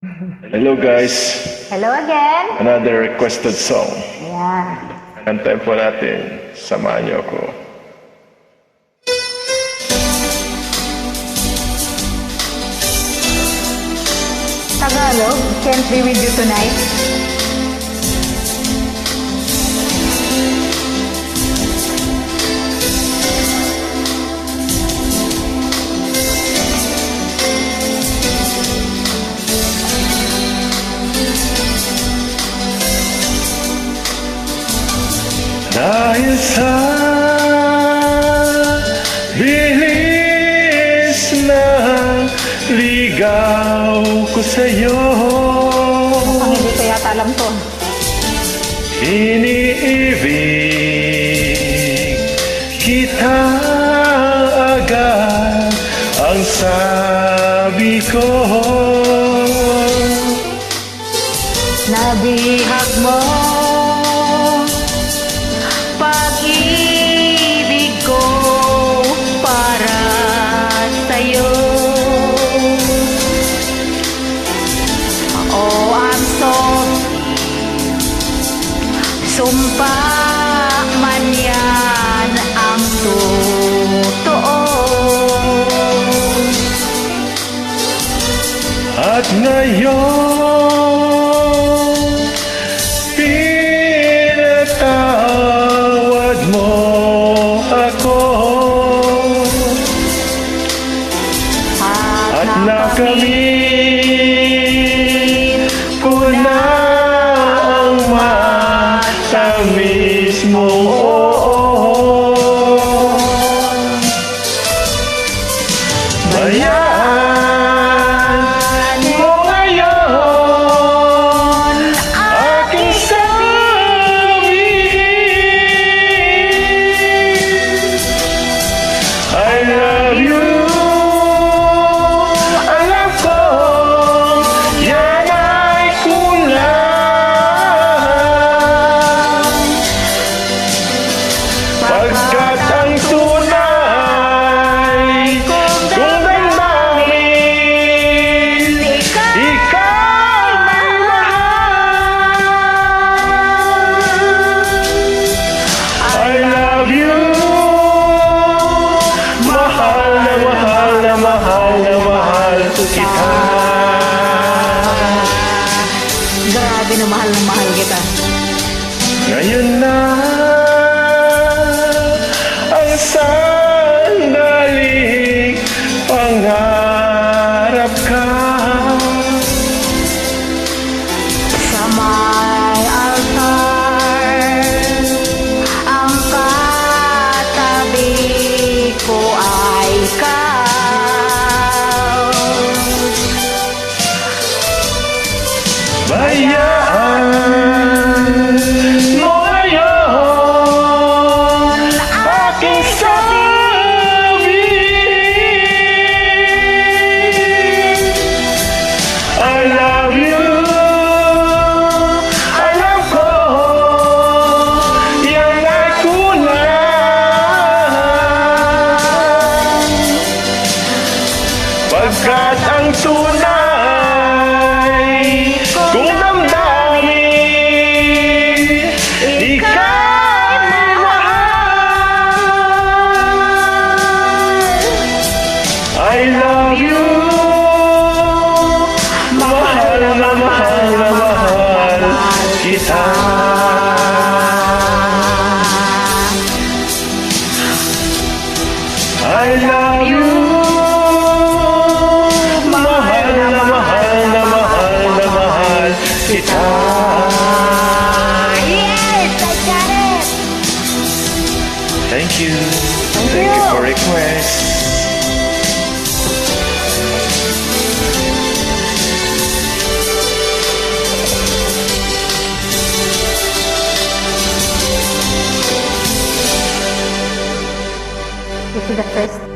Hello guys, Hello again. another requested song. Yeah. Kantayin po natin, samahan niyo ako. Tagalog, can't be with you tonight. Dahil sa bilis na ligaw ko sa'yo, Ang hindi ko yata alam to. iniibig kita agad ang sabi ko. Nabihag mo pag-ibig ko para sa'yo. Oh, I'm sorry. Sumpa man yan ang totoo. At ngayon, pinatawad mo ako at nakamit ko na ang matamis mong oo. Bayaan mo ngayon aking sabihin, I love you. Alam ko yan ay kulang, pagkat ang tunay kung damdamin ikaw ay mahal. I love you. Mahal na mahal na mahal na mahal ko kita. Grabe na mahal kita. Ngayon na ang sandaling pangarap ka. Sa may altar, ang katabi ko ay ikaw. Bayaan mo ngayon aking sabihin, I love you. Alam ko yan ay kulang, pagkat ang tunay kung damdamin ikaw ay mahal. I love you. Mahal na mahal na mahal kita. I love you. Mahal na mahal na mahal na mahal kita. Yes, I got it! Thank you. Thank Thank you you. for request. This is the first